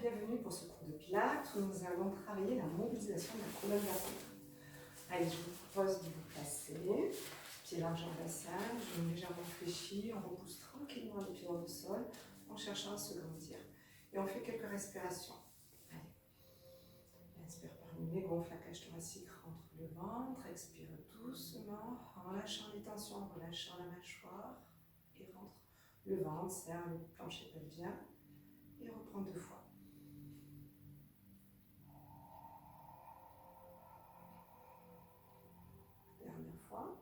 bienvenue pour ce cours de Pilates où nous allons travailler la mobilisation de la colonne vertébrale. Allez, je vous propose de vous placer, pieds larges en bassin, genoux légèrement fléchis, on repousse tranquillement les pieds dans le sol en cherchant à se grandir. Et on fait quelques respirations. Allez, inspire par le nez, gonfle la cage thoracique, rentre le ventre, expire doucement, en relâchant les tensions, en relâchant la mâchoire, et rentre le ventre, serre le plancher pelvien. Et reprends 2 fois. Dernière fois.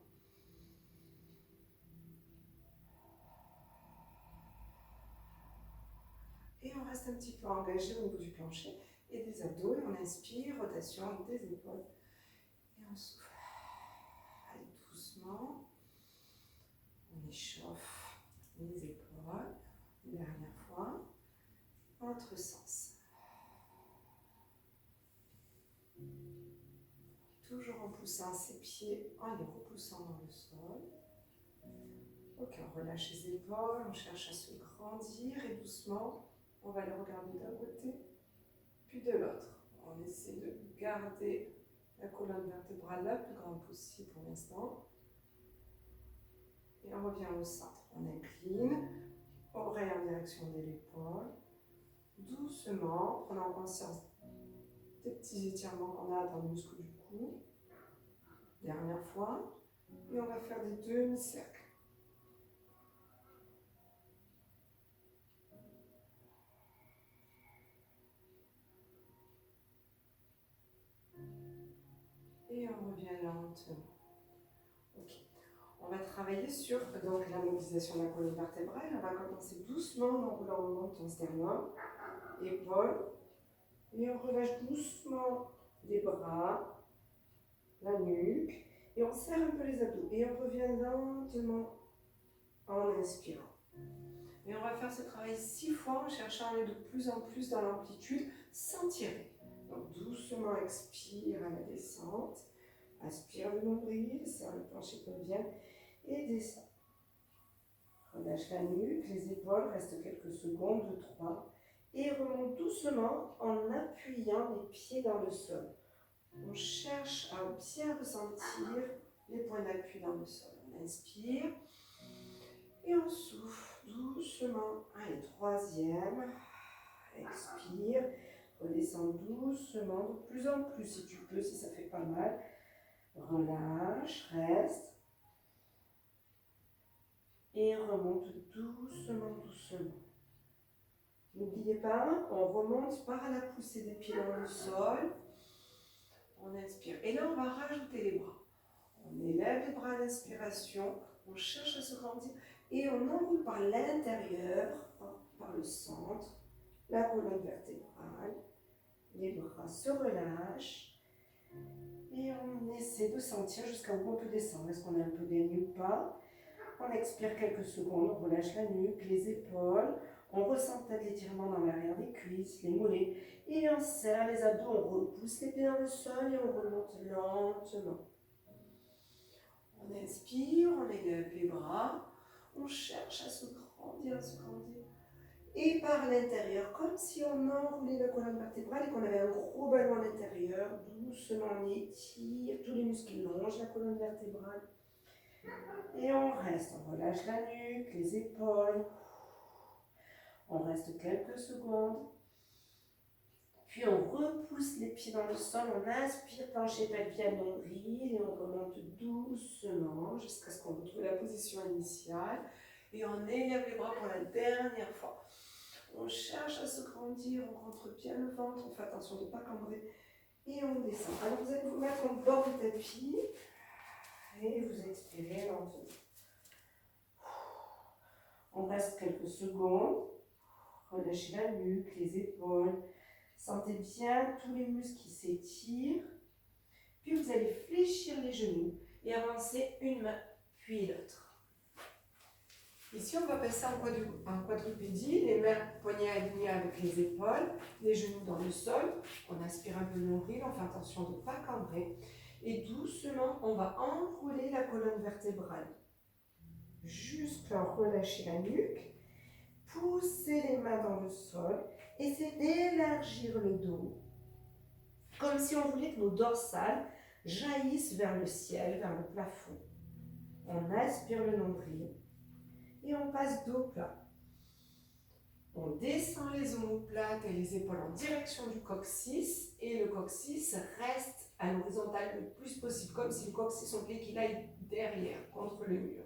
Et on reste un petit peu engagé au niveau du plancher et des abdos. Et on inspire, rotation des épaules. Et on souffle. Allez, doucement. On échauffe les épaules. Dernière fois. Autre sens. Toujours en poussant ses pieds, en les repoussant dans le sol. Ok, on relâche les épaules, on cherche à se grandir et doucement, on va les regarder d'un côté, puis de l'autre. On essaie de garder la colonne vertébrale la plus grande possible pour l'instant. Et on revient au centre. On incline, oreille en direction de l'épaule. Doucement, prenant conscience des petits étirements qu'on a dans le muscle du cou. Dernière fois. Et on va faire des demi-cercles. Et on revient lentement. Ok. On va travailler sur donc, la mobilisation de la colonne vertébrale. On va commencer doucement en roulant le menton sternum, épaules. Et on relâche doucement les bras, la nuque. Et on serre un peu les abdos. Et on revient lentement en inspirant. Et on va faire ce travail 6 fois en cherchant à aller de plus en plus dans l'amplitude sans tirer. Donc doucement expire à la descente. Aspire le nombril, serre le plancher pelvien et descend. Relâche la nuque, les épaules, reste quelques secondes, 2, 3. Et remonte doucement en appuyant les pieds dans le sol. On cherche à bien ressentir les points d'appui dans le sol. On inspire et on souffle doucement. Allez, 3e. Expire. Redescends doucement, de plus en plus si tu peux, si ça fait pas mal. Relâche, reste. Et remonte doucement, doucement. N'oubliez pas, on remonte par la poussée des pieds dans le sol. On inspire. Et là, on va rajouter les bras. On élève les bras à l'inspiration. On cherche à se grandir. Et on enroule par l'intérieur, par le centre, la colonne vertébrale. Les bras se relâchent. Et on essaie de sentir jusqu'à où on peut descendre. Est-ce qu'on est un peu gagné ou pas? On expire quelques secondes, on relâche la nuque, les épaules. On ressent peut-être l'étirement dans l'arrière des cuisses, les mollets. Et on serre les abdos, on repousse les pieds dans le sol et on remonte lentement. On inspire, on élève les bras. On cherche à se grandir, Et par l'intérieur, comme si on enroulait la colonne vertébrale et qu'on avait un gros ballon à l'intérieur, doucement on étire, tous les muscles longent la colonne vertébrale. Et on reste, on relâche la nuque, les épaules. On reste quelques secondes. Puis on repousse les pieds dans le sol, on inspire, plancher pelvien, nombril, et on remonte doucement jusqu'à ce qu'on retrouve la position initiale. Et on élève les bras pour la dernière fois. On cherche à se grandir, on rentre bien le ventre, on fait attention de ne pas cambrer. Et on descend. Alors vous allez vous mettre en bord du tapis. Et vous expirez lentement. On reste quelques secondes. Relâchez la nuque, les épaules. Sentez bien tous les muscles qui s'étirent. Puis vous allez fléchir les genoux et avancer une main, puis l'autre. Ici, on va passer en quadrupédie, les mains poignets alignés avec les épaules, les genoux dans le sol. On inspire un peu le nombril, on fait attention de ne pas cambrer. Et doucement, on va enrouler la colonne vertébrale. Jusqu'à relâcher la nuque. Poussez les mains dans le sol Essayez d'élargir le dos, comme si on voulait que nos dorsales jaillissent vers le ciel, vers le plafond. On aspire le nombril et on passe dos plat. On descend les omoplates et les épaules en direction du coccyx et le coccyx reste à l'horizontale le plus possible, comme si le coccyx, on voulait qu'il aille derrière, contre le mur.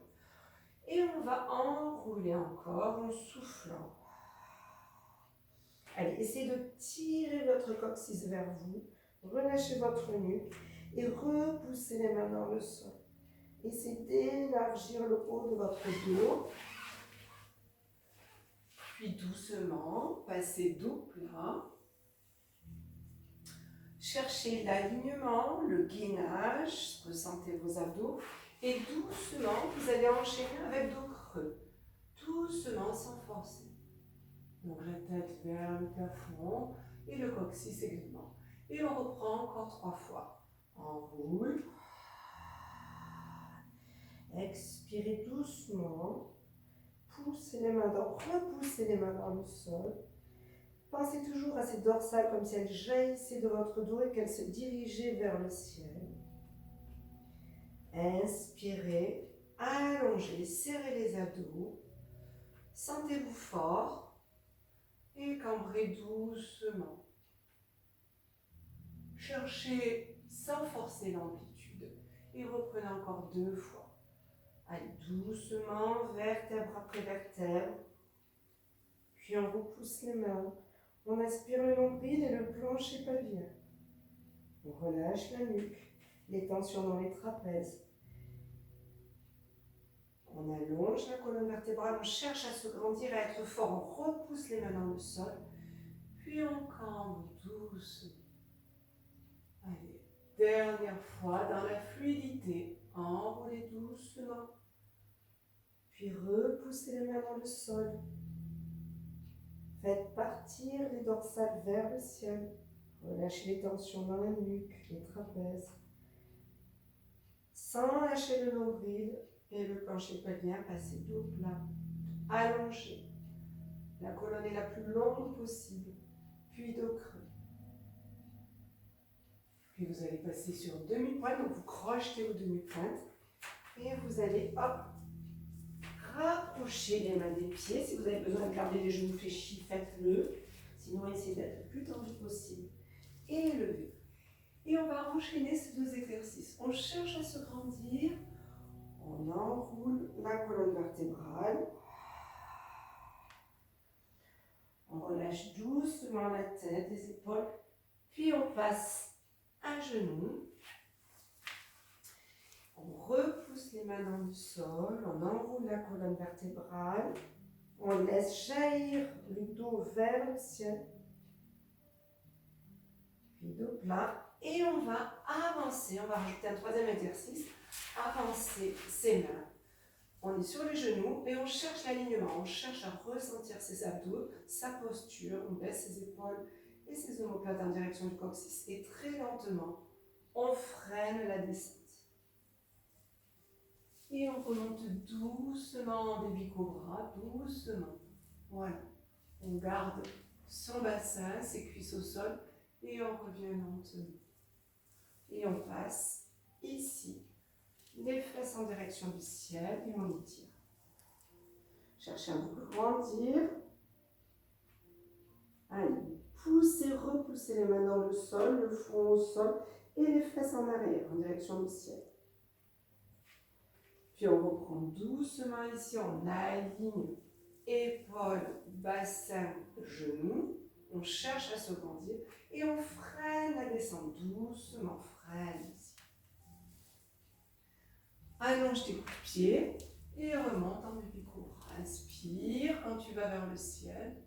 Et on va enrouler encore en soufflant. Allez, essayez de tirer votre coccyx vers vous, relâchez votre nuque et repoussez les mains dans le sol. Essayez d'élargir le haut de votre dos. Puis doucement, passez dos plat. Cherchez l'alignement, le gainage, ressentez vos abdos. Et doucement, vous allez enchaîner avec dos creux. Doucement, sans forcer. Donc la tête vers le plafond et le coccyx également. Et on reprend encore 3 fois. Enroule. Expirez doucement. Poussez les mains repoussez les mains dans le sol. Pensez toujours à ces dorsales comme si elles jaillissaient de votre dos et qu'elles se dirigeaient vers le ciel. Inspirez, allongez, serrez les abdos. Sentez-vous fort et cambrez doucement. Cherchez sans forcer l'amplitude et reprenez encore 2 fois. Allez, doucement, vertèbre après vertèbre. Puis on repousse les mains. On aspire le nombril et le plancher pelvien. On relâche la nuque, les tensions dans les trapèzes. On allonge la colonne vertébrale, on cherche à se grandir, à être fort. On repousse les mains dans le sol. Puis on cambre doucement. Allez, dernière fois dans la fluidité. Enroulez doucement. Puis repoussez les mains dans le sol. Faites partir les dorsales vers le ciel. Relâchez les tensions dans la nuque, les trapèzes. Sans lâcher le nombril et le plancher pelvien, passez dos plat. Allongez. La colonne est la plus longue possible. Puis dos creux. Puis vous allez passer sur demi-pointe, donc vous crochetez aux demi-pointes. Et vous allez, hop, rapprocher les mains des pieds. Si vous avez besoin de garder les genoux fléchis, faites-le. Sinon, essayez d'être le plus tendu possible. Et levez. Et on va enchaîner ces 2 exercices. On cherche à se grandir. On enroule la colonne vertébrale. On relâche doucement la tête, les épaules. Puis on passe à genoux. On repousse les mains dans le sol, on enroule la colonne vertébrale, on laisse jaillir le dos vers le ciel, puis dos plat, et on va avancer, on va rajouter un 3e exercice, avancer ses mains. On est sur les genoux et on cherche l'alignement, on cherche à ressentir ses abdos, sa posture, on baisse ses épaules et ses omoplates en direction du coccyx, et très lentement, on freine la descente. Et on remonte doucement en baby cobra, doucement. Voilà. On garde son bassin, ses cuisses au sol, et on revient lentement. Et on passe ici, les fesses en direction du ciel, et on étire. Cherchez à vous grandir. Allez, poussez, repoussez les mains dans le sol, le front au sol, et les fesses en arrière, en direction du ciel. Puis on reprend doucement ici, on aligne épaules, bassin, genoux. On cherche à se grandir et on freine la descente doucement, freine ici. Allonge tes coups de pied et remonte en baby cobra. Inspire quand tu vas vers le ciel.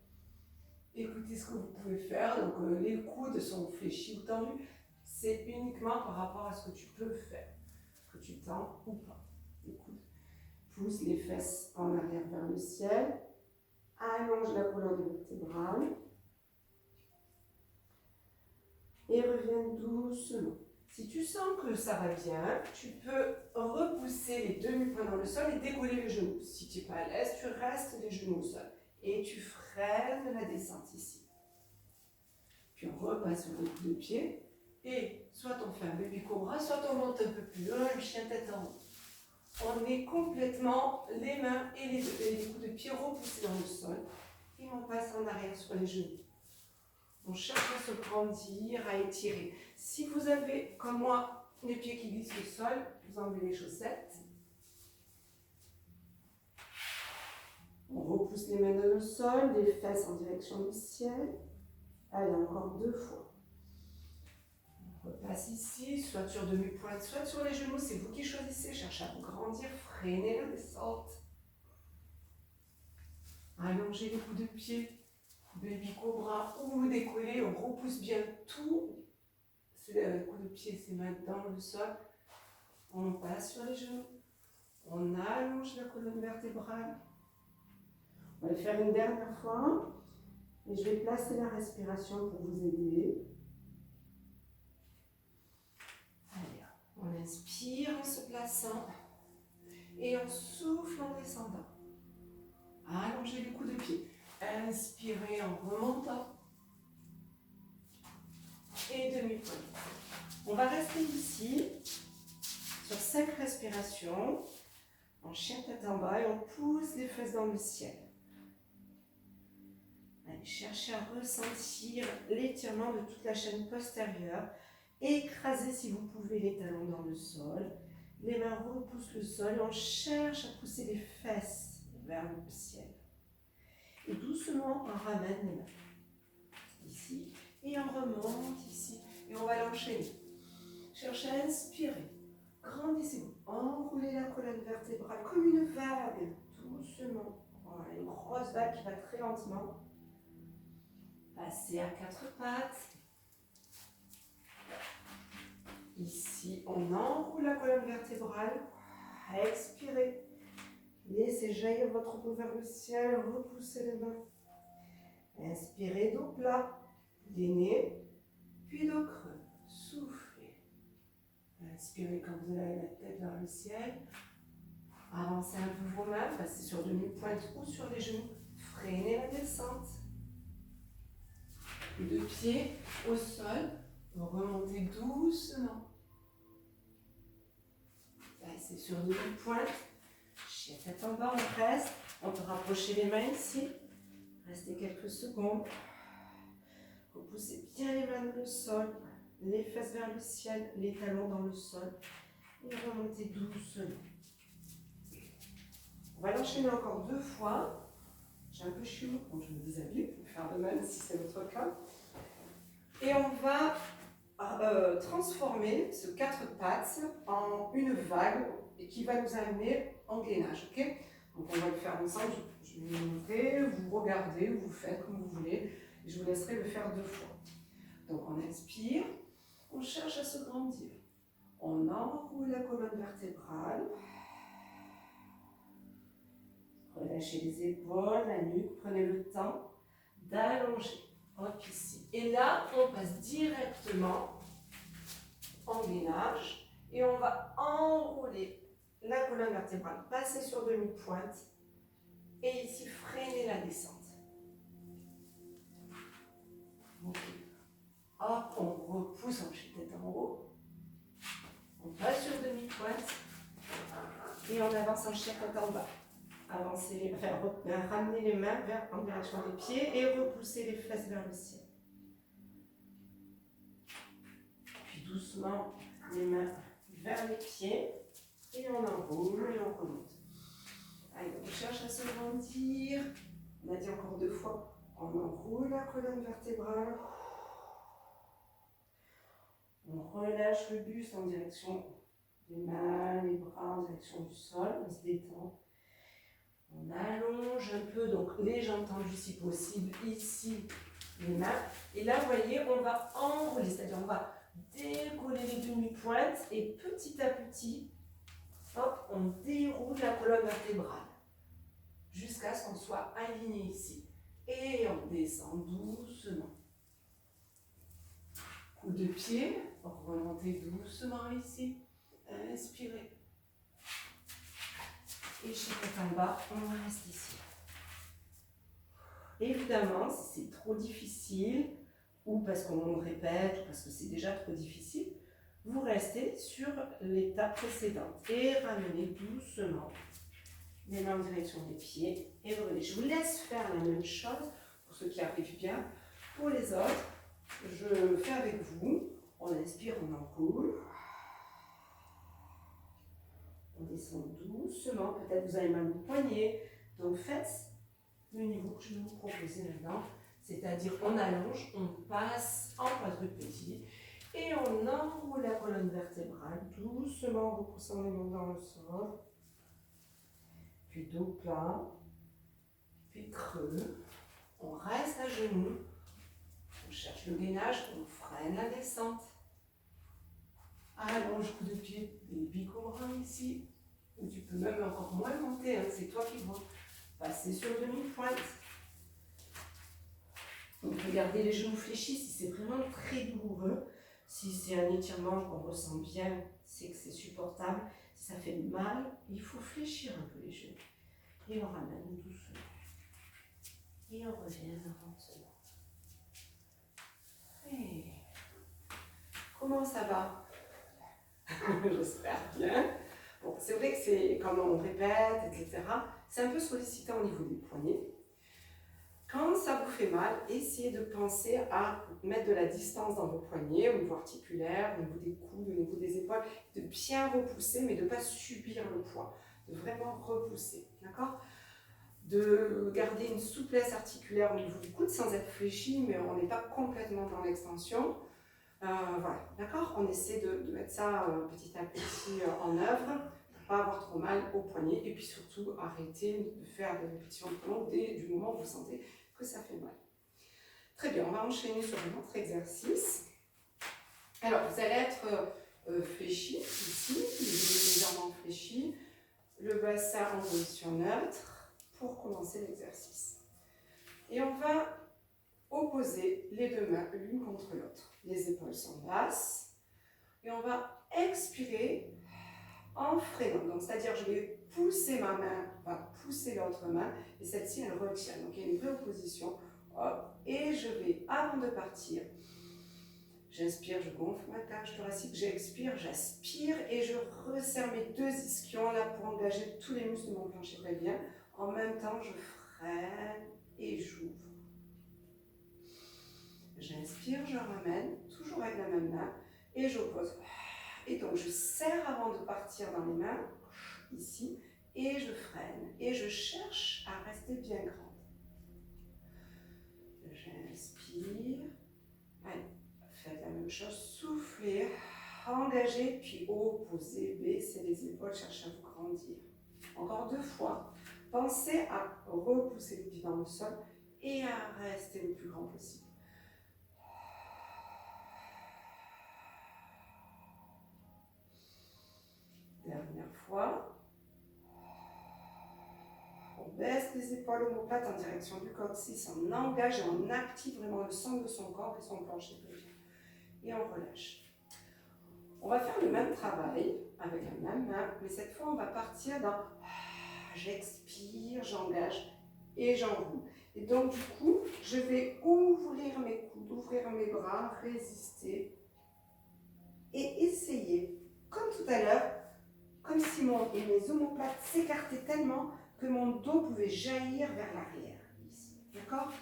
Écoutez ce que vous pouvez faire. Donc les coudes sont fléchis ou tendus. C'est uniquement par rapport à ce que tu peux faire, que tu tends ou pas. Les coudes. Pousse les fesses en arrière vers le ciel. Allonge la colonne vertébrale. Et reviens doucement. Si tu sens que ça va bien, tu peux repousser les demi-points dans le sol et décoller les genoux. Si tu n'es pas à l'aise, tu restes les genoux au sol. Et tu freines la descente ici. Puis on repasse sur le coup de pied. Et soit on fait un baby cobra, soit on monte un peu plus loin, le chien tête en haut. On est complètement les mains et les coups de pied repoussés dans le sol. Et on passe en arrière sur les genoux. On cherche à se grandir, à étirer. Si vous avez, comme moi, les pieds qui glissent au sol, vous enlevez les chaussettes. On repousse les mains dans le sol, les fesses en direction du ciel. Allez, encore 2 fois. On repasse ici, soit sur demi-pointe, soit sur les genoux. C'est vous qui choisissez. Cherchez à vous grandir, freinez la descente. Allongez les coups de pied. Baby cobra ou décollé, on repousse bien tout. Le coup de pied, c'est mains dans le sol. On passe sur les genoux. On allonge la colonne vertébrale. On va le faire une dernière fois. Et je vais placer la respiration pour vous aider. Allez, on inspire en se plaçant. Et on souffle en descendant. Allongez les coups de pied. Inspirez en remontant. Et demi-pointe. On va rester ici sur 5 respirations en chien tête en bas et on pousse les fesses dans le ciel. Allez, cherchez à ressentir l'étirement de toute la chaîne postérieure. Écrasez si vous pouvez les talons dans le sol. Les mains repoussent le sol et on cherche à pousser les fesses vers le ciel. Et doucement, on ramène les mains ici et on remonte ici et on va l'enchaîner. Cherchez à inspirer. Grandissez-vous. Enroulez la colonne vertébrale comme une vague, doucement. Voilà, une grosse vague qui va très lentement. Passez à 4 pattes. Ici, on enroule la colonne vertébrale. Expirez. Laissez jaillir votre dos vers le ciel. Repoussez les mains. Inspirez, dos plat. Les nez. Puis dos creux. Soufflez. Inspirez quand vous avez la tête vers le ciel. Avancez un peu vos mains. Passez sur demi-pointe ou sur les genoux. Freinez la descente. Les 2 pieds au sol. Remontez doucement. Passez sur demi-pointe. Chien tête en bas, on reste. On peut rapprocher les mains ici. Restez quelques secondes. Repoussez bien les mains dans le sol. Les fesses vers le ciel. Les talons dans le sol. Et remontez doucement. On va l'enchaîner encore 2 fois. J'ai un peu chaud, donc je me déshabille. Vous pouvez faire de même si c'est votre cas. Et on va transformer ce 4 pattes en une vague et qui va nous amener en gainage. Okay, donc on va le faire ensemble. Je vais vous montrer, vous regardez, vous faites comme vous voulez. Et je vous laisserai le faire 2 fois. Donc on inspire, on cherche à se grandir. On enroule la colonne vertébrale. Relâchez les épaules, la nuque, prenez le temps d'allonger. Hop, ici. Et là, on passe directement en gainage et on va enrouler la colonne vertébrale, passer sur demi-pointe et ici freiner la descente. Ok. Hop, on repousse en chien tête en haut. On passe sur demi-pointe et on avance en chien tête en bas. Avancez, ramenez les mains en direction des pieds et repoussez les fesses vers le ciel. Puis doucement, les mains vers les pieds et on enroule et on remonte. Allez, on cherche à se grandir. On a dit encore 2 fois. On enroule la colonne vertébrale. On relâche le buste en direction des mains, les bras en direction du sol. On se détend. On allonge un peu, donc les jambes tendues si possible, ici les mains. Et là, vous voyez, on va enrouler, c'est-à-dire on va décoller les demi-pointes et petit à petit, hop, on déroule la colonne vertébrale jusqu'à ce qu'on soit aligné ici. Et on descend doucement. Coup de pied, remontez doucement ici. Inspirez. Et chien tête en bas, on reste ici. Évidemment, si c'est trop difficile ou parce qu'on répète, ou parce que c'est déjà trop difficile, vous restez sur l'étape précédente et ramenez doucement les mains en direction des pieds et revenez. Je vous laisse faire la même chose pour ceux qui arrivent bien. Pour les autres, je fais avec vous. On inspire, on encoule. On descend doucement. Peut-être vous avez mal au poignet. Donc faites le niveau que je vais vous proposer maintenant. C'est-à-dire on allonge, on passe en quadrupédie et on enroule la colonne vertébrale doucement en repoussant les mains dans le sol. Puis dos plat, puis creux. On reste à genoux. On cherche le gainage, on freine la descente. Allonge coup de pied, des bicobras ici. Ou tu peux même encore moins monter, hein, c'est toi qui vas passer sur demi-pointe. On peut garder les genoux fléchis si c'est vraiment très douloureux. Si c'est un étirement qu'on ressent bien, c'est que c'est supportable. Si ça fait mal, il faut fléchir un peu les genoux. Et on ramène doucement. Et on revient lentement. Et comment ça va? J'espère bien. Bon, c'est vrai que c'est comme on répète, etc. C'est un peu sollicitant au niveau des poignets. Quand ça vous fait mal, essayez de penser à mettre de la distance dans vos poignets, au niveau articulaire, au niveau des coudes, au niveau des épaules, de bien repousser, mais de ne pas subir le poids, de vraiment repousser, d'accord? De garder une souplesse articulaire au niveau du coude sans être fléchi, mais on n'est pas complètement dans l'extension. Voilà, d'accord? On essaie de mettre ça petit à petit en œuvre, pour ne pas avoir trop mal au poignet, et puis surtout arrêter de faire des répétitions trop longues dès du moment où vous sentez que ça fait mal. Très bien, on va enchaîner sur un autre exercice. Alors, vous allez être fléchi ici, légèrement fléchi, le bassin en position neutre pour commencer l'exercice. Et on va opposer les deux mains l'une contre l'autre. Les épaules sont basses et on va expirer en freinant. Donc, c'est-à-dire je vais pousser ma main, va pousser l'autre main et celle-ci elle retient. Donc, il y a une vraie opposition. Hop, et je vais, avant de partir, j'inspire, je gonfle ma cage thoracique, j'expire, j'aspire et je resserre mes deux ischions là pour engager tous les muscles de mon plancher pelvien. En même temps, je freine et j'ouvre. J'inspire, je ramène, toujours avec la même main, et j'oppose. Et donc, je serre avant de partir dans les mains, ici, et je freine. Et je cherche à rester bien grande. J'inspire. Allez, faites la même chose. Soufflez, engagez, puis opposez, baissez les épaules, cherchez à vous grandir. Encore 2 fois. Pensez à repousser les pieds dans le sol et à rester le plus grand possible. Dernière fois. On baisse les épaules omoplates en direction du coccyx, on engage et on active vraiment le centre de son corps et son plancher pelvien. Et on relâche. On va faire le même travail avec la même main, mais cette fois on va partir dans j'expire, j'engage et j'enroule. Et donc du coup, je vais ouvrir mes coudes, ouvrir mes bras, résister et essayer, comme tout à l'heure, comme si mes omoplates s'écartaient tellement que mon dos pouvait jaillir vers l'arrière. D'accord?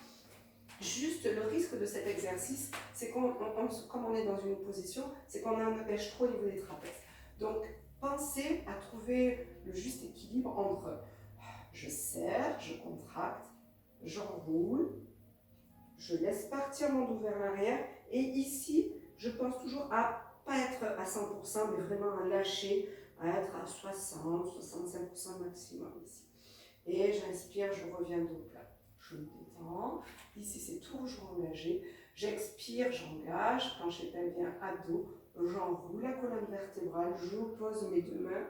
Juste le risque de cet exercice, c'est comme on est dans une position, c'est qu'on engage trop au niveau des trapèzes. Donc, pensez à trouver le juste équilibre entre je serre, je contracte, j'enroule, je laisse partir mon dos vers l'arrière et ici, je pense toujours à pas être à 100%, mais vraiment à lâcher, à être à 60-65% maximum ici. Et j'inspire, je reviens dos plat. Je me détends. Ici, c'est toujours engagé. J'expire, j'engage. Plancher pelvien à dos. J'enroule la colonne vertébrale. J'oppose mes deux mains.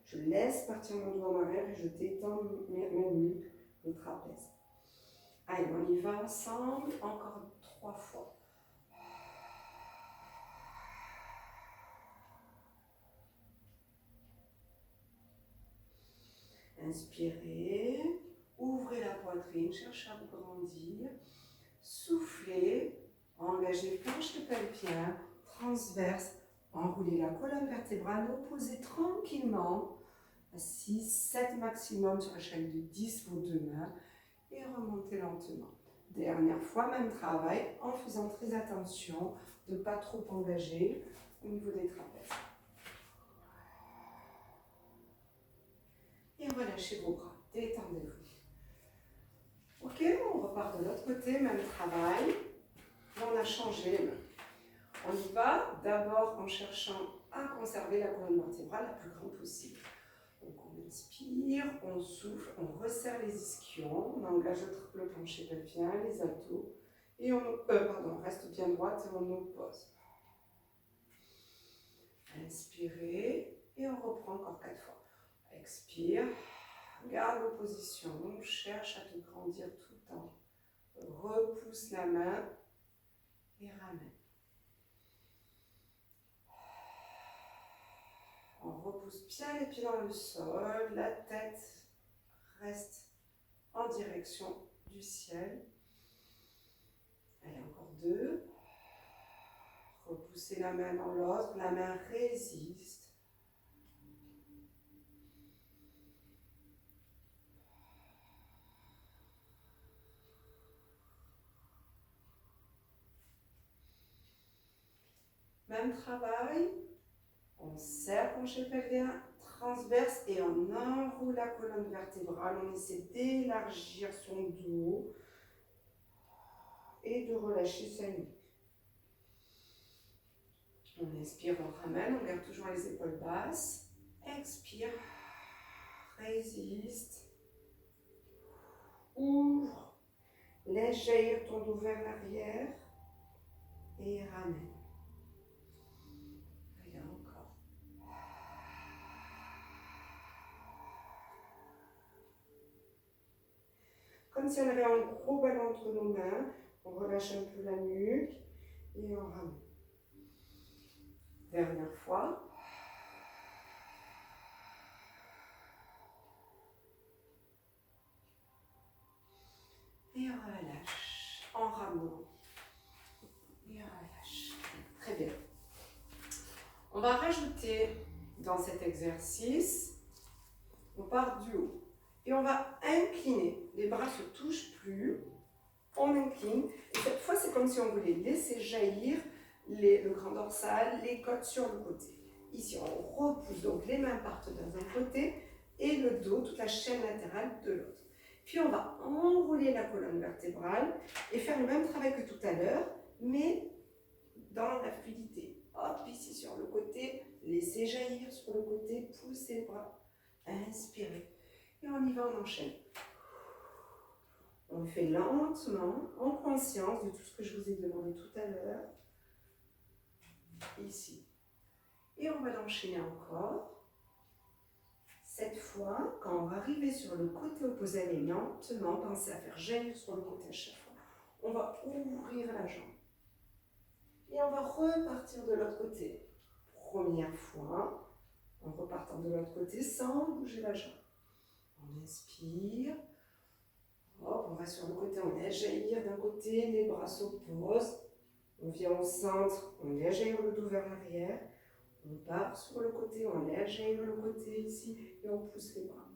Je laisse partir mon dos en arrière et je détends mes nuques, le trapèze. Allez, on y va ensemble. Encore 3 fois. Inspirez, ouvrez la poitrine, cherchez à vous grandir, soufflez, engage les planches de pelvien, transverse, enroulez la colonne vertébrale, opposez tranquillement à 6, 7 maximum sur l'échelle de 10 vos deux mains et remontez lentement. Dernière fois, même travail, en faisant très attention de ne pas trop engager au niveau des trapèzes. Et relâchez vos bras, détendez-vous. Ok, on repart de l'autre côté, même travail. On a changé les mains. On y va d'abord en cherchant à conserver la colonne vertébrale la plus grande possible. Donc on inspire, on souffle, on resserre les ischions, on engage le plancher pelvien, les abdos, et on reste bien droite et on oppose. Inspirez et on reprend encore 4 fois. Expire, garde l'opposition, cherche à te grandir tout le temps. Repousse la main et ramène. On repousse bien les pieds dans le sol, la tête reste en direction du ciel. Allez, encore 2. Repoussez la main dans l'autre, la main résiste. Même travail, on serre le plancher pelvien, transverse et on enroule la colonne vertébrale. On essaie d'élargir son dos et de relâcher sa nuque. On inspire, on ramène, on garde toujours les épaules basses. Expire, résiste, ouvre, laisse jaillir ton dos vers l'arrière et ramène. Allez, encore. Comme si on avait un gros ballon entre nos mains, on relâche un peu la nuque et on ramène. Dernière fois. Et on relâche en ramenant. Et on relâche. Très bien. On va rajouter dans cet exercice, on part du haut. Et on va incliner. Les bras ne se touchent plus. On incline. Et cette fois, c'est comme si on voulait laisser jaillir le grand dorsal, les côtes sur le côté. Ici, on repousse. Donc, les mains partent d'un côté et le dos, toute la chaîne latérale de l'autre. Puis, on va enrouler la colonne vertébrale et faire le même travail que tout à l'heure, mais dans la fluidité. Hop, ici sur le côté, laissez jaillir sur le côté, poussez les bras, inspirez. Et on y va, on enchaîne. On fait lentement, en conscience de tout ce que je vous ai demandé tout à l'heure. Ici. Et on va l'enchaîner encore. Cette fois, quand on va arriver sur le côté opposé, allez lentement, pensez à faire jaillir sur le côté à chaque fois. On va ouvrir la jambe. Et on va repartir de l'autre côté. Première fois, en repartant de l'autre côté sans bouger la jambe. On inspire. Hop, on va sur le côté, on laisse jaillir d'un côté, les bras s'opposent. On vient au centre, on laisse jaillir le dos vers l'arrière. On part sur le côté, on laisse jaillir le côté ici et on pousse les bras.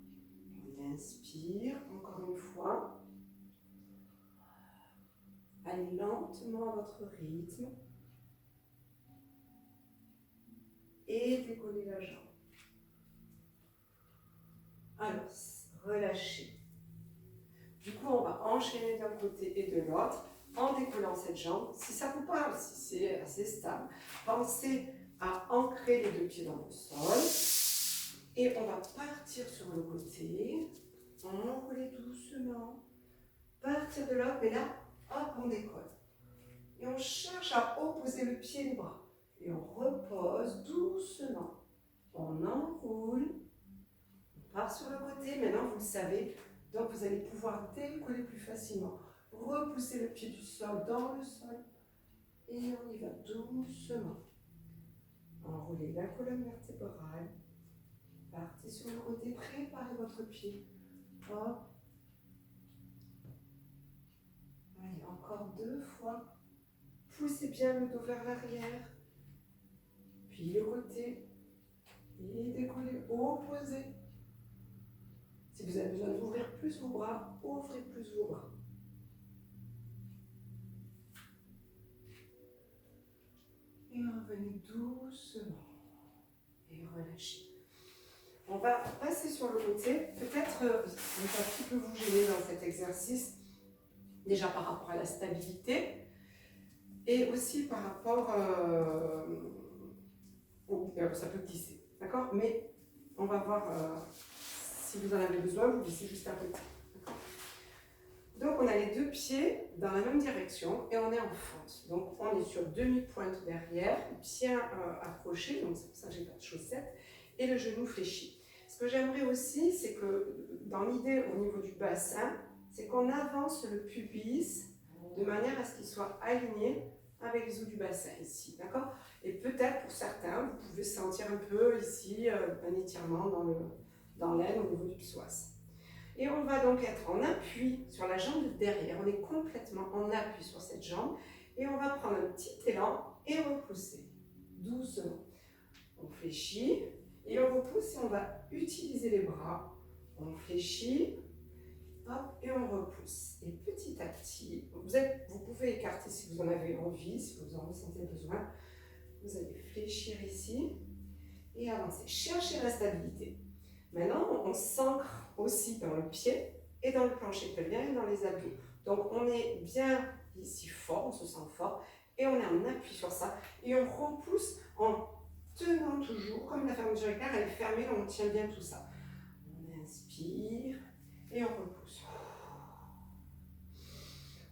On inspire, encore une fois. Allez lentement à votre rythme. Et décollez la jambe. Alors, relâchez. Du coup, on va enchaîner d'un côté et de l'autre en décollant cette jambe. Si ça vous parle, si c'est assez stable, pensez à ancrer les deux pieds dans le sol. Et on va partir sur le côté, enrouler doucement, partir de l'autre, mais là, hop, on décolle. Et on cherche à opposer le pied et les bras. Et on repose doucement. On enroule, on part sur le côté. Maintenant, vous le savez, donc vous allez pouvoir décoller plus facilement. Repoussez le pied du sol dans le sol. Et on y va doucement. Enroulez la colonne vertébrale. Partez sur le côté, préparez votre pied. Hop. Allez, encore 2 fois. poussez bien le dos vers l'arrière. Puis le côté. Et décollez, opposez. Si vous avez besoin d'ouvrir plus vos bras, ouvrez plus vos bras. Et revenez doucement. Et relâchez. On va passer sur le côté. Peut-être vous êtes un petit peu vous gêner dans cet exercice. Déjà par rapport à la stabilité. Et aussi par rapport... ça peut glisser. D'accord? Mais on va voir si vous en avez besoin. Vous glissez juste à côté. Donc on a les deux pieds dans la même direction et on est en fente. Donc on est sur demi-pointe derrière, bien accroché, donc c'est pour ça que j'ai pas de chaussettes, et le genou fléchi. Ce que j'aimerais aussi, c'est que dans l'idée au niveau du bassin, c'est qu'on avance le pubis de manière à ce qu'il soit aligné avec les os du bassin ici, d'accord? Et peut-être pour certains, vous pouvez sentir un peu ici un étirement dans l'aine au niveau du psoas. Et on va donc être en appui sur la jambe de derrière. On est complètement en appui sur cette jambe. Et on va prendre un petit élan et repousser. Doucement. On fléchit et on repousse et on va utiliser les bras. On fléchit. Hop, et on repousse. Et petit à petit, vous pouvez écarter si vous en avez envie, si vous en ressentez besoin. Vous allez fléchir ici et avancer. Cherchez la stabilité. Maintenant, on s'ancre aussi dans le pied et dans le plancher pelvien et dans les abdos. Donc, on est bien ici fort, on se sent fort et on est en appui sur ça. Et on repousse en tenant toujours, comme la fermeture éclair, elle est fermée, on tient bien tout ça. On inspire et on repousse.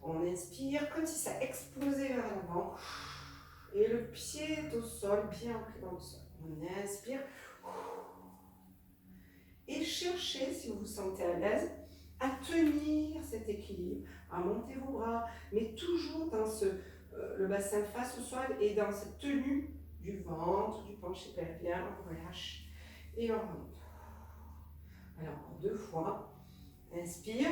On inspire comme si ça explosait vers l'avant. Et le pied est au sol, bien ancré dans le sol. On inspire. Et cherchez, si vous vous sentez à l'aise, à tenir cet équilibre, à monter vos bras, mais toujours dans le bassin face au sol et dans cette tenue du ventre, du plancher pelvien. On relâche et on remonte. Alors, encore 2 fois. Inspire.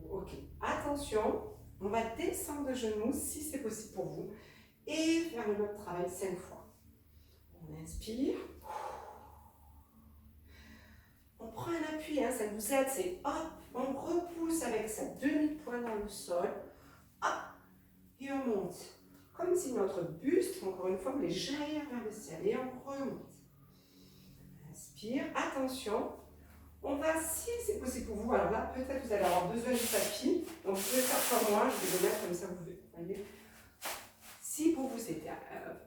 Ok, attention, on va descendre de genoux si c'est possible pour vous et faire le même travail 5 fois. On inspire. On prend un appui, hein, ça nous aide, c'est hop, on repousse avec sa demi-pointe dans le sol, hop, et on monte. Comme si notre buste, encore une fois, voulait jaillir vers le ciel et on remonte. Inspire, attention. On va, si c'est possible pour vous, alors là, peut-être vous allez avoir besoin du tapis, donc vous pouvez faire comme moi, je vais le mettre comme ça, vous voyez. Si pour vous c'était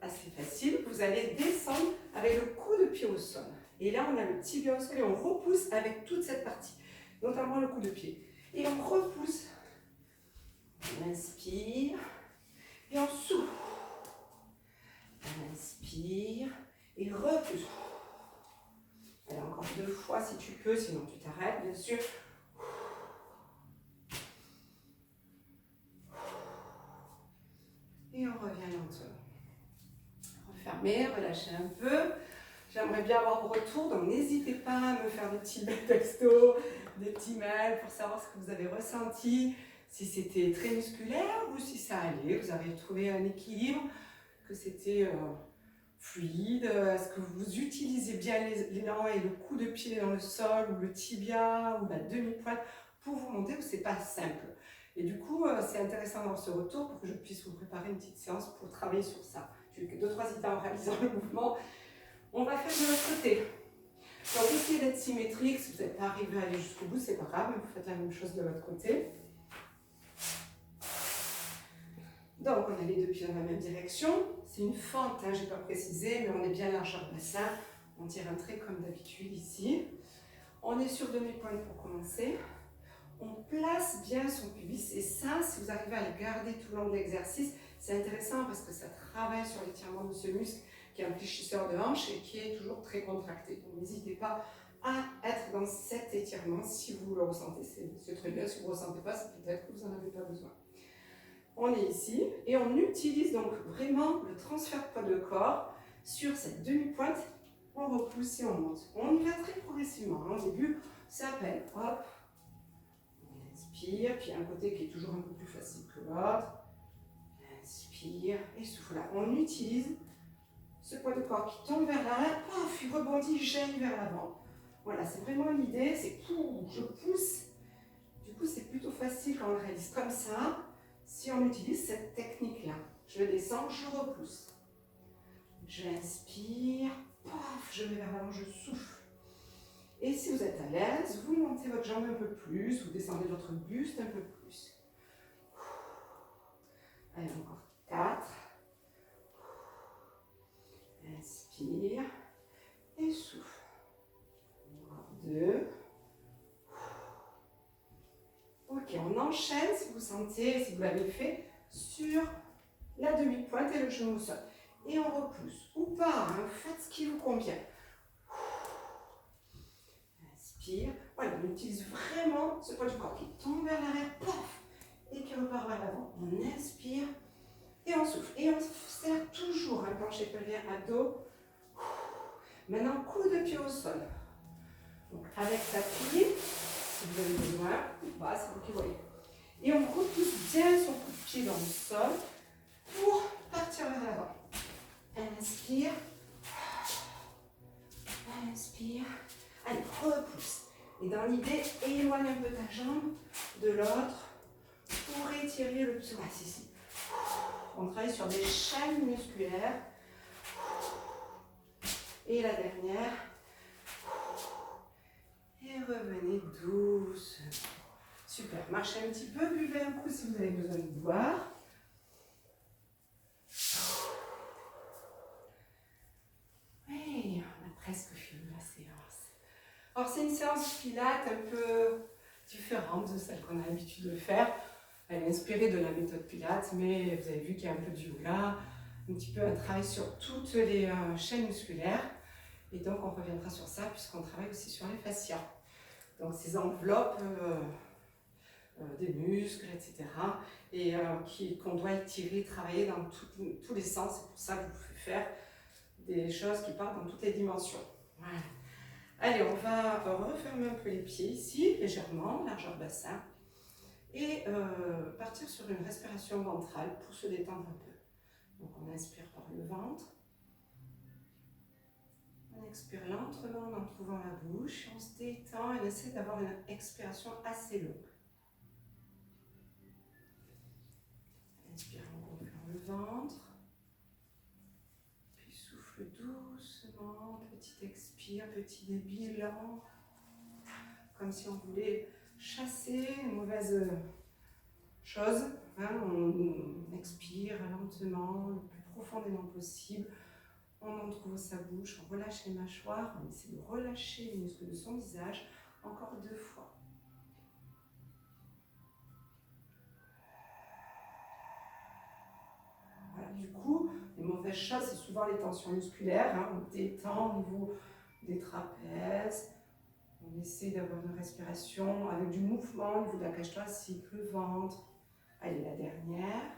assez facile, vous allez descendre avec le coup de pied au sol. Et là, on a le tibia au sol et on repousse avec toute cette partie, notamment le coup de pied. Et on repousse. On inspire et on souffle. On inspire et repousse. Allez, encore 2 fois si tu peux, sinon tu t'arrêtes, bien sûr. Et on revient lentement. Refermez, relâchez un peu. J'aimerais bien avoir vos retours, donc n'hésitez pas à me faire des petits textos, des petits mails pour savoir ce que vous avez ressenti, si c'était très musculaire ou si ça allait, vous avez trouvé un équilibre, que c'était fluide, est-ce que vous utilisez bien l'élan et le coup de pied dans le sol, ou le tibia, ou la demi-pointe, pour vous monter, ou c'est pas simple. Et du coup, c'est intéressant d'avoir ce retour pour que je puisse vous préparer une petite séance pour travailler sur ça. J'ai eu 2-3 idées en réalisant le mouvement. On va faire de l'autre côté. Donc essayez d'être symétrique, si vous n'êtes pas arrivé à aller jusqu'au bout, c'est pas grave, vous faites la même chose de l'autre côté. Donc on a les 2 pieds dans la même direction, c'est une fente, hein, je n'ai pas précisé, mais on est bien largeur bassin, on tire un trait comme d'habitude ici. On est sur demi-pointe pour commencer. On place bien son pubis et ça, si vous arrivez à le garder tout le long de l'exercice, c'est intéressant parce que ça travaille sur l'étirement de ce muscle qui est un fléchisseur de hanche et qui est toujours très contracté. Donc n'hésitez pas à être dans cet étirement si vous le ressentez. C'est très bien, si vous ne le ressentez pas, c'est peut-être que vous n'en avez pas besoin. On est ici et on utilise donc vraiment le transfert de poids de corps sur cette demi-pointe. On repousse et on monte. On y va très progressivement. Au début, ça appelle, hop, inspire, puis un côté qui est toujours un peu plus facile que l'autre. Inspire et souffle. Là, on utilise ce poids de corps qui tombe vers l'arrière, paf, il rebondit, gêne vers l'avant. Voilà, c'est vraiment l'idée, c'est je pousse. Du coup, c'est plutôt facile quand on le réalise comme ça, si on utilise cette technique-là. Je descends, je repousse. J'inspire, paf, je vais vers l'avant, je souffle. Et si vous êtes à l'aise, vous montez votre jambe un peu plus, vous descendez votre buste un peu plus. Allez, encore 4. Inspire et souffle. Encore 2. Ok, on enchaîne si vous sentez, si vous l'avez fait, sur la demi-pointe et le genou au sol. Et on repousse, ou pas, hein, faites ce qui vous convient. Inspire. Voilà, on utilise vraiment ce poids du corps qui tombe vers l'arrière, paf, et qui repart vers l'avant. On inspire et on souffle. Et on serre toujours un plancher pelvien à dos. Maintenant, coup de pied au sol. Donc, avec l'appui, si vous avez besoin, ou pas, c'est vous qui voyez. Et on repousse bien son coup de pied dans le sol pour partir vers l'avant. Inspire. Inspire. Allez, repousse. Et dans l'idée, éloigne un peu ta jambe de l'autre pour étirer le psoas ici. On travaille sur des chaînes musculaires. Et la dernière. Et revenez doucement. Super. Marchez un petit peu, buvez un coup si vous avez besoin de boire. Oui, on a presque fini la séance. Alors c'est une séance pilates un peu différente de celle qu'on a l'habitude de faire. Elle est inspirée de la méthode pilates, mais vous avez vu qu'il y a un peu de yoga, un petit peu un travail sur toutes les chaînes musculaires. Et donc on reviendra sur ça puisqu'on travaille aussi sur les fascias. Donc ces enveloppes des muscles, etc. Et qu'on doit étirer, travailler dans tous les sens. C'est pour ça que vous pouvez faire des choses qui partent dans toutes les dimensions. Voilà. Allez, on va refermer un peu les pieds ici, légèrement, largeur bassin. Et partir sur une respiration ventrale pour se détendre un peu. Donc on inspire par le ventre. On expire lentement en trouvant la bouche. On se détend et on essaie d'avoir une expiration assez longue. Inspire, on gonfle le ventre. Puis souffle doucement. Petit expire, petit débit lent. Comme si on voulait chasser une mauvaise chose. Hein, on expire lentement, le plus profondément possible. On entrouvre sa bouche, on relâche les mâchoires, on essaie de relâcher les muscles de son visage. Encore 2 fois. Voilà, du coup, les mauvaises choses, c'est souvent les tensions musculaires. Hein, on détend au niveau des trapèzes. On essaie d'avoir une respiration avec du mouvement au niveau de la cage thoracique, le ventre. Allez, la dernière.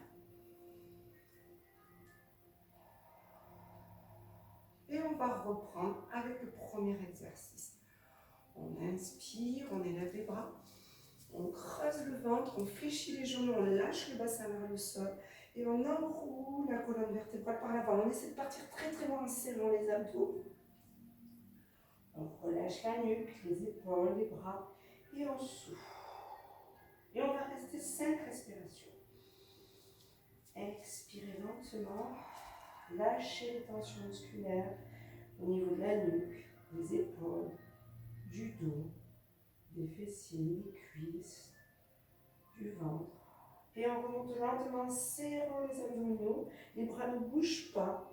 Et on va reprendre avec le premier exercice. On inspire, on élève les bras, on creuse le ventre, on fléchit les genoux, on lâche le bassin vers le sol et on enroule la colonne vertébrale par l'avant. On essaie de partir très très loin en serrant les abdos. On relâche la nuque, les épaules, les bras et on souffle. Et on va rester 5 respirations. Expirez lentement. Lâchez les tensions musculaires au niveau de la nuque, des épaules, du dos, des fessiers, des cuisses, du ventre. Et on remonte lentement, serrant les abdominaux. Les bras ne bougent pas.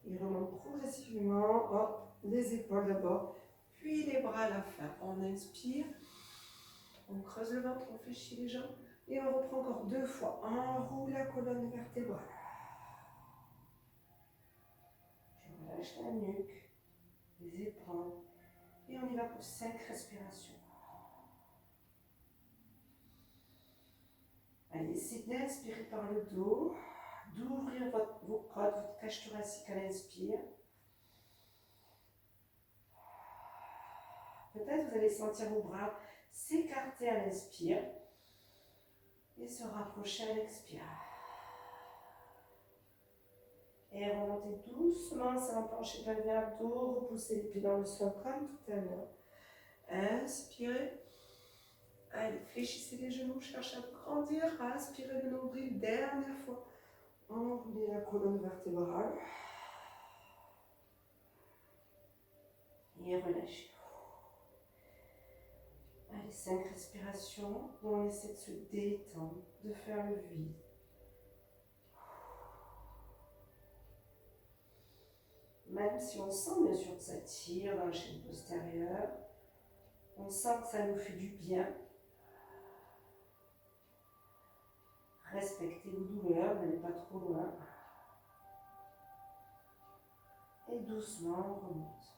Ils remontent progressivement. Hop, les épaules d'abord, puis les bras à la fin. On inspire, on creuse le ventre, on fléchit les jambes. Et on reprend encore 2 fois. On enroule la colonne vertébrale. Je relâche la nuque, les épaules. Et on y va pour 5 respirations. Allez, essayez d'inspirer par le dos, d'ouvrir vos côtes, votre cage thoracique à l'inspire. Peut-être vous allez sentir vos bras s'écarter à l'inspire. Et se rapprocher à l'expire. Et remontez doucement sur le plancher pelvien abdos. Repoussez les pieds dans le sol comme tout à l'heure. Inspirez. Allez, fléchissez les genoux, cherchez à grandir. Aspirez le nombril, dernière fois. Enroulez la colonne vertébrale. Et relâchez. Allez, 5 respirations. Et on essaie de se détendre, de faire le vide. Même si on sent bien sûr que ça tire dans la chaîne postérieure, on sent que ça nous fait du bien. Respectez vos douleurs, n'allez pas trop loin. Et doucement, on remonte.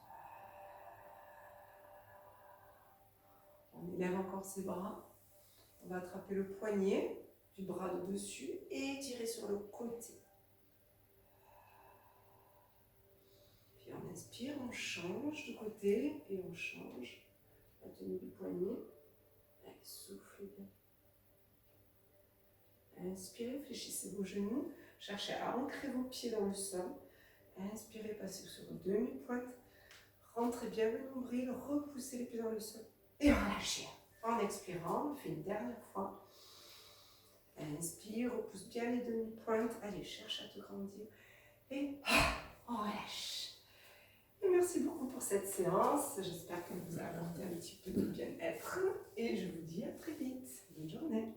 On élève encore ses bras. On va attraper le poignet du bras de dessus et tirer sur le côté. Puis on inspire, on change de côté et on change la tenue du poignet. Allez, soufflez bien. Inspirez, fléchissez vos genoux. Cherchez à ancrer vos pieds dans le sol. Inspirez, passez sur vos demi-pointes. Rentrez bien le nombril, repoussez les pieds dans le sol. Et relâchez. En expirant, on fait une dernière fois. Inspire, repousse bien les demi-pointes. Allez, cherche à te grandir. Et on relâche. Et merci beaucoup pour cette séance. J'espère qu'elle vous a apporté un petit peu de bien-être. Et je vous dis à très vite. Bonne journée.